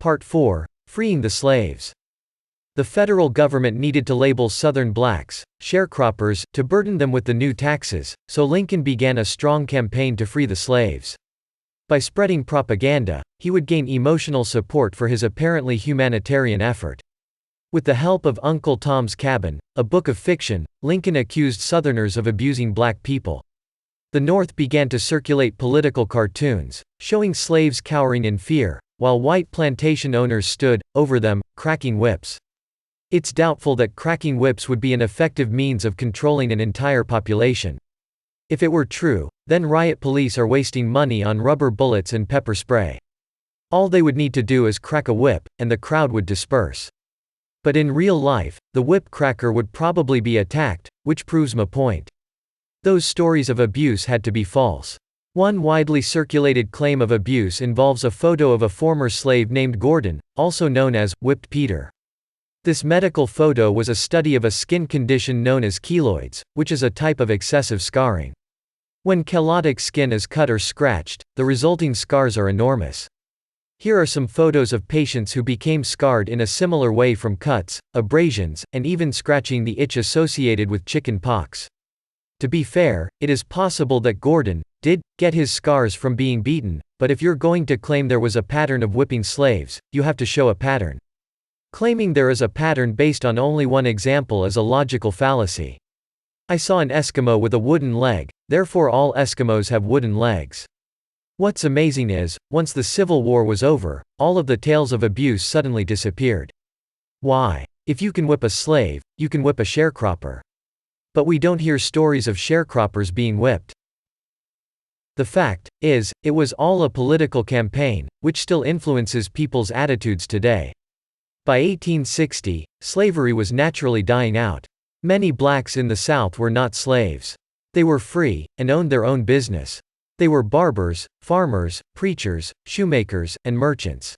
Part 4. Freeing the Slaves. The federal government needed to label Southern blacks, sharecroppers, to burden them with the new taxes, so Lincoln began a strong campaign to free the slaves. By spreading propaganda, he would gain emotional support for his apparently humanitarian effort. With the help of Uncle Tom's Cabin, a book of fiction, Lincoln accused Southerners of abusing black people. The North began to circulate political cartoons, showing slaves cowering in fear, while white plantation owners stood over them, cracking whips. It's doubtful that cracking whips would be an effective means of controlling an entire population. If it were true, then riot police are wasting money on rubber bullets and pepper spray. All they would need to do is crack a whip, and the crowd would disperse. But in real life, the whip cracker would probably be attacked, which proves my point. Those stories of abuse had to be false. One widely circulated claim of abuse involves a photo of a former slave named Gordon, also known as Whipped Peter. This medical photo was a study of a skin condition known as keloids, which is a type of excessive scarring. When kelotic skin is cut or scratched, the resulting scars are enormous. Here are some photos of patients who became scarred in a similar way from cuts, abrasions, and even scratching the itch associated with chicken pox. To be fair, it is possible that Gordon did get his scars from being beaten, but if you're going to claim there was a pattern of whipping slaves, you have to show a pattern. Claiming there is a pattern based on only one example is a logical fallacy. I saw an Eskimo with a wooden leg, therefore all Eskimos have wooden legs. What's amazing is, once the Civil War was over, all of the tales of abuse suddenly disappeared. Why? If you can whip a slave, you can whip a sharecropper. But we don't hear stories of sharecroppers being whipped. The fact is, it was all a political campaign, which still influences people's attitudes today. By 1860, slavery was naturally dying out. Many blacks in the South were not slaves. They were free, and owned their own business. They were barbers, farmers, preachers, shoemakers, and merchants.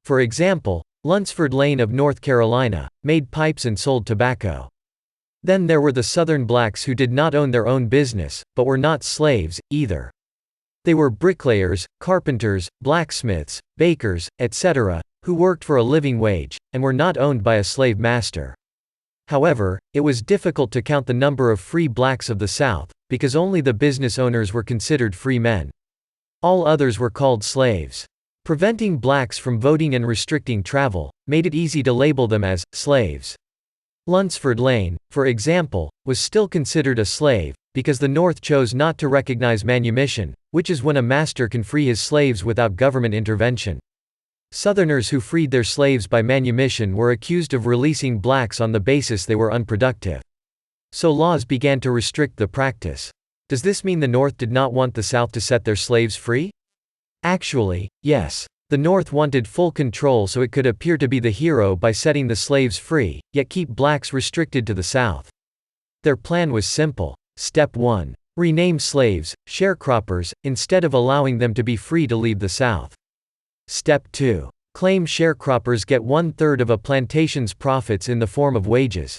For example, Lunsford Lane of North Carolina made pipes and sold tobacco. Then there were the Southern blacks who did not own their own business, but were not slaves, either. They were bricklayers, carpenters, blacksmiths, bakers, etc., who worked for a living wage, and were not owned by a slave master. However, it was difficult to count the number of free blacks of the South, because only the business owners were considered free men. All others were called slaves. Preventing blacks from voting and restricting travel made it easy to label them as slaves. Lunsford Lane, for example, was still considered a slave, because the North chose not to recognize manumission, which is when a master can free his slaves without government intervention. Southerners who freed their slaves by manumission were accused of releasing blacks on the basis they were unproductive. So laws began to restrict the practice. Does this mean the North did not want the South to set their slaves free? Actually, yes. The North wanted full control so it could appear to be the hero by setting the slaves free, yet keep blacks restricted to the South. Their plan was simple. Step 1. Rename slaves sharecroppers, instead of allowing them to be free to leave the South. Step 2. Claim sharecroppers get 1/3 of a plantation's profits in the form of wages.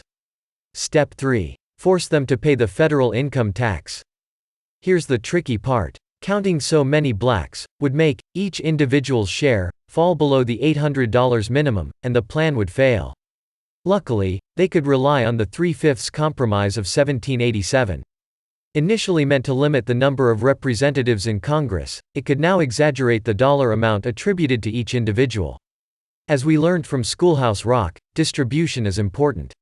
Step 3. Force them to pay the federal income tax. Here's the tricky part. Counting so many blacks would make each individual's share fall below the $800 minimum, and the plan would fail. Luckily, they could rely on the 3/5 Compromise of 1787. Initially meant to limit the number of representatives in Congress, it could now exaggerate the dollar amount attributed to each individual. As we learned from Schoolhouse Rock, distribution is important.